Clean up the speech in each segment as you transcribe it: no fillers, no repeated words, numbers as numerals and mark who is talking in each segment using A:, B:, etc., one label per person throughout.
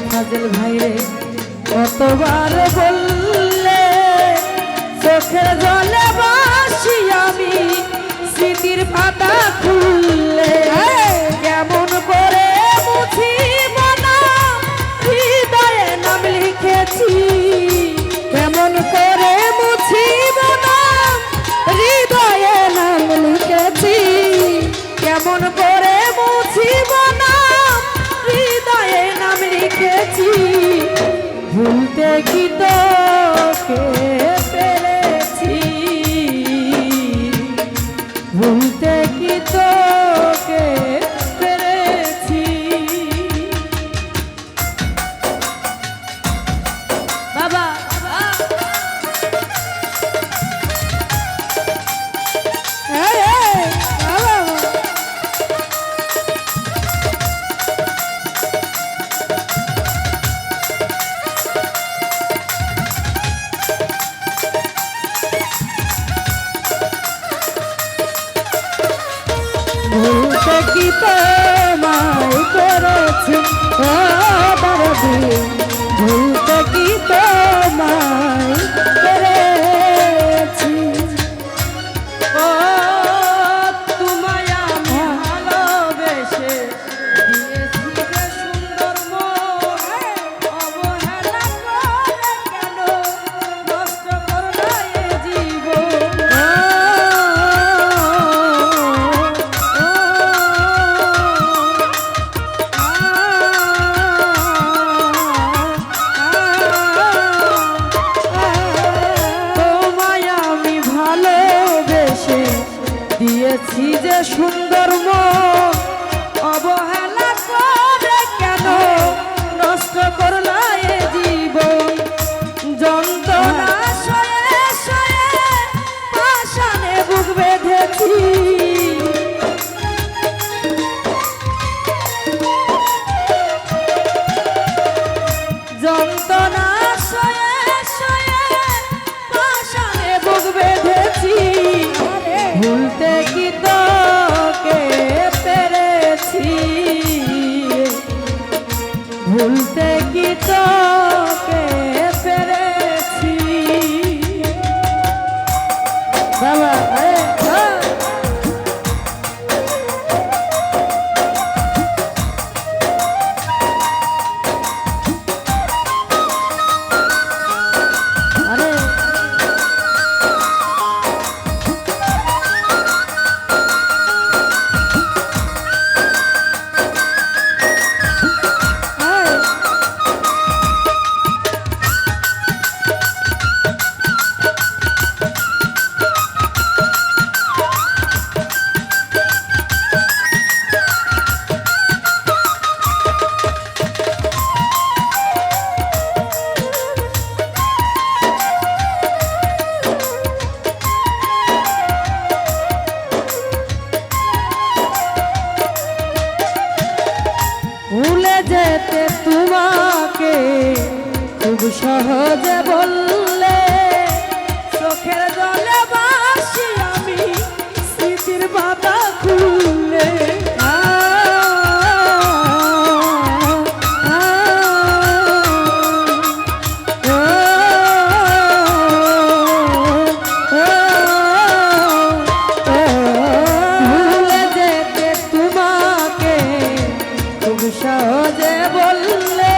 A: ফাজল ভাই রে কতবার বললে চোখের জলে বাসি আমি স্মৃতির পাতা খুললে কেমন করে মুছিব না হৃদয়ে নাম লিখেছি কেমন করে মুছিব না হৃদয়ে নাম লিখেছি কেমন করে মুছিব না হৃদয়ে নাম লিখেছি ভুলতে কি তোকে পেরেছি ভুলতে কি তোকে পেরেছি বাবা ভুলতে কি তোমায় করেছি ভুলতে কি তোমায় করেছি ও তোমায় আমি ভালোবেসে দিয়েছি যে সুন্দর মন অবহেলা করে কেন নষ্ট করলে এ জীবন দিয়েছি যে সুন্দর মন অবহেলা করে কেন নষ্ট করলা এ জীবন যন্ত্রণা সয়ে সয়ে পাষাণে বুক বেঁধেছি যন্ত্রণা সয়ে সয়ে পাষাণে বুক বেঁধেছি ভুলতে কি তোকে পেরেছি ভুলতে কি তোকে পেরেছি বাবা ভুলে যেতে তোমাকে খুব সহজে বললে চোখের জলে বাসি আমি স্মৃতির পাতা খুললে ভুলে যেতে তোমাকে খুব সহজে বললে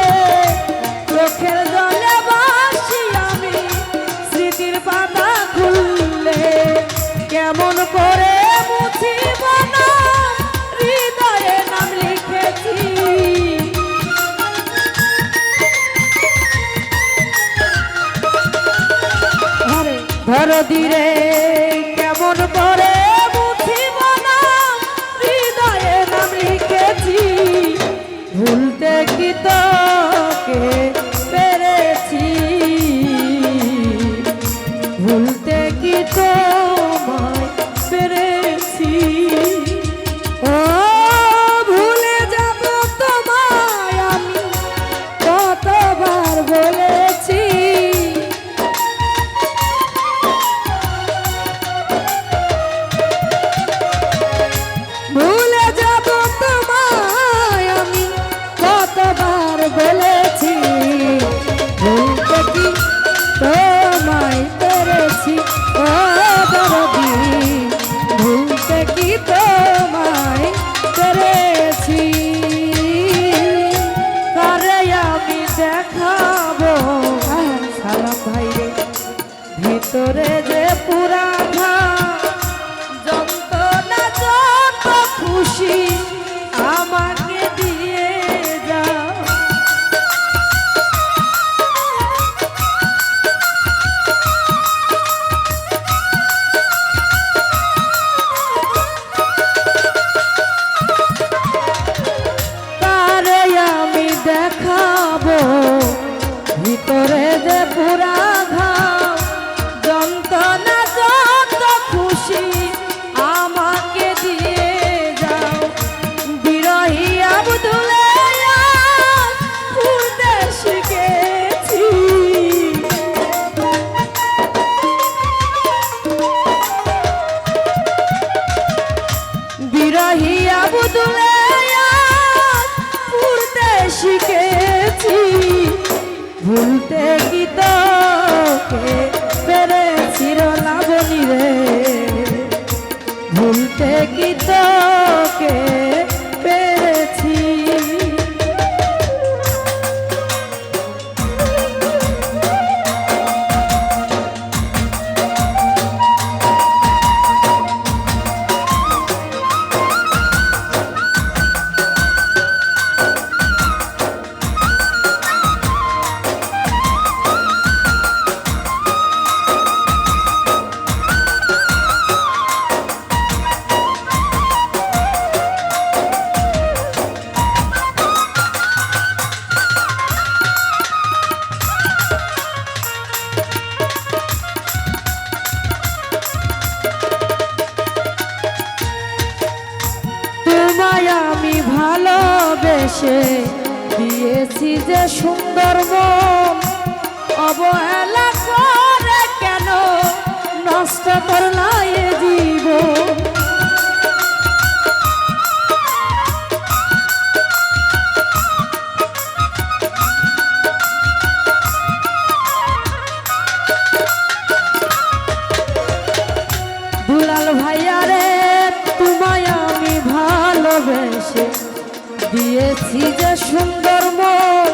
A: চোখের জলে বাসি আমি স্মৃতির পাতা খুললে কেমন করে মুছিব না হৃদয়ে নাম লিখেছি ধরো ধীরে কেমন করে মুছিব না হৃদয়ে নাম লিখেছি ভুলতে কি তোকে পেরেছি ভুলতে কি তোমায় পেরেছি ও ভুলে যাব তোমায় আমি কতবার বলেছি ভুলতে কি তোকে পেরেছি রে লাবণী রে, ভুলতে কি তোকে পেরেছি। আমি ভালোবেসে দিয়েছি যে সুন্দর মন, অবহেলা করে কেন নষ্ট করলা এ জীবন। দুলাল ভাইয়া রে তোমায় আমি ভালোবেসে দিয়েছি যে সুন্দর মন,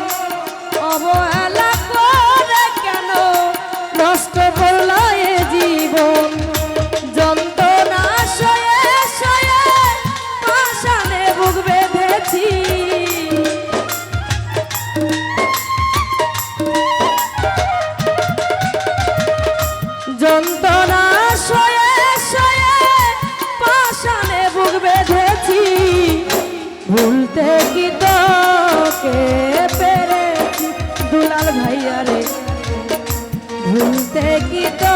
A: অবহেলা করে কেন নষ্ট করলা এ জীবন। যন্ত্রণা সয়ে সয়ে পাষাণে বুক বেঁধেছি, যন্ত্রণা সয়ে সয়ে পাষাণে বুক বেঁধেছি। ভুলতে কি তোকে পেরেছি দুলাল ভাইয়া রে, ভুলতে কি তো